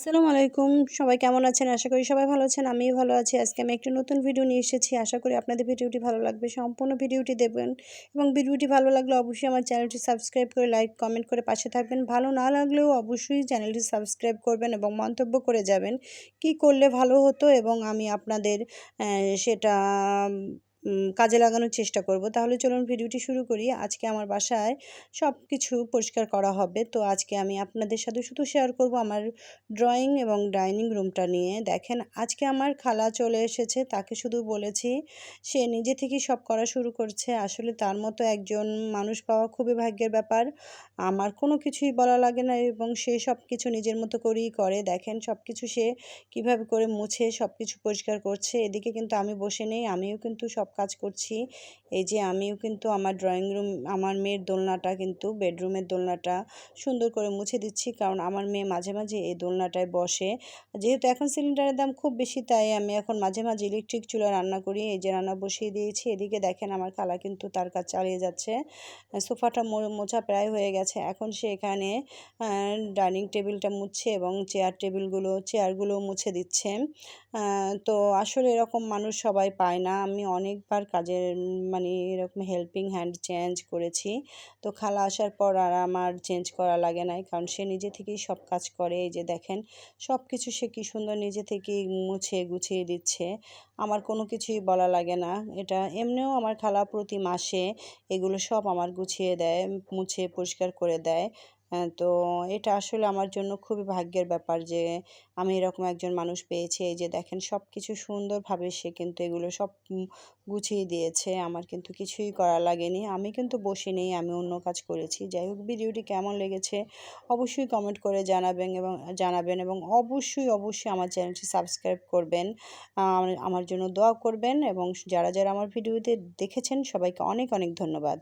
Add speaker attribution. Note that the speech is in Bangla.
Speaker 1: আসসালামু আলাইকুম। সবাই কেমন আছেন? আশা করি সবাই ভালো আছেন। আমিও ভালো আছি। আজকে আমি একটা নতুন ভিডিও নিয়ে এসেছি। আশা করি আপনাদের ভিডিওটি ভালো লাগবে। সম্পূর্ণ ভিডিওটি দেখবেন এবং ভিডিওটি ভালো লাগলে অবশ্যই আমার চ্যানেলটি সাবস্ক্রাইব করে লাইক, কমেন্ট করে পাশে থাকবেন। ভালো না লাগলেও অবশ্যই চ্যানেলটি সাবস্ক্রাইব করবেন এবং মন্তব্য করে যাবেন। কি করলে ভালো হতো এবং আমি আপনাদের সেটা কাজে লাগানোর চেষ্টা করব। তাহলে চলুন ভিডিওটি শুরু করি। আজকে আমার বাসায় সবকিছু পরিষ্কার করা হবে। তো আজকে আমি আপনাদের সাথে শুধু শেয়ার করব আমার ড্রয়িং এবং ডাইনিং রুমটা নিয়ে। দেখেন আজকে আমার খালা চলে এসেছে, তাকে শুধু বলেছি সে নিজে থেকেই সব করা শুরু করছে। আসলে তার মতো একজন মানুষ পাওয়া খুবই ভাগ্যের ব্যাপার। আমার কোনো কিছুই বলা লাগে না এবং সে সব কিছু নিজের মতো করেই করে। দেখেন সব কিছু সে কিভাবে করে মুছে সব কিছু পরিষ্কার করছে। এদিকে কিন্তু আমি বসে নেই, আমিও কিন্তু সব কাজ করছি। এই যে আমিও কিন্তু আমার ড্রয়িং রুম, আমার মেয়ের দোলনাটা কিন্তু বেডরুমের দোলনাটা সুন্দর করে মুছে দিচ্ছি, কারণ আমার মেয়ে মাঝে মাঝে এই দোলনাটায় বসে। যেহেতু এখন সিলিন্ডারের দাম খুব বেশি, তাই আমি এখন মাঝে মাঝে ইলেকট্রিক চুলায় রান্না করি। এই যে রান্না বসিয়ে দিয়েছি। এদিকে দেখেন আমার খালা কিন্তু তার কাজ চালিয়ে যাচ্ছে। সোফাটা মোছা প্রায় হয়ে গেছে। এখন সে এখানে ডাইনিং টেবিলটা মুছছে এবং চেয়ারগুলো মুছে দিচ্ছে। তো আসলে এরকম মানুষ সবাই পায় না। আমি অনেকবার কাজের মানে এরকম হেল্পিং হ্যান্ড চেঞ্জ করেছি। তো খালা আসার পর আর আমার চেঞ্জ করা লাগে নাই, কারণ সে নিজে থেকেই সব কাজ করে। এই যে দেখেন সব কিছু সে কী সুন্দর নিজে থেকেই মুছে গুছিয়ে দিচ্ছে। আমার কোনো কিছুই বলা লাগে না। এটা এমনিও আমার খালা প্রতি মাসে এগুলো সব আমার গুছিয়ে দেয়, মুছে পরিষ্কার করে দেয়। তো এটা আসলে আমার জন্য খুবই ভাগ্যের ব্যাপার যে আমি এরকম একজন মানুষ পেয়েছি। এই যে দেখেন সব কিছু সুন্দরভাবে সে কিন্তু এগুলো সব গুছিয়ে দিয়েছে। আমার কিন্তু কিছুই করা লাগেনি। আমি কিন্তু বসে নেই, আমি অন্য কাজ করেছি। যাই হোক, ভিডিওটি কেমন লেগেছে অবশ্যই কমেন্ট করে জানাবেন এবং অবশ্যই আমার চ্যানেলটি সাবস্ক্রাইব করবেন। আমার জন্য দোয়া করবেন এবং যারা আমার ভিডিওতে দেখেছেন সবাইকে অনেক ধন্যবাদ।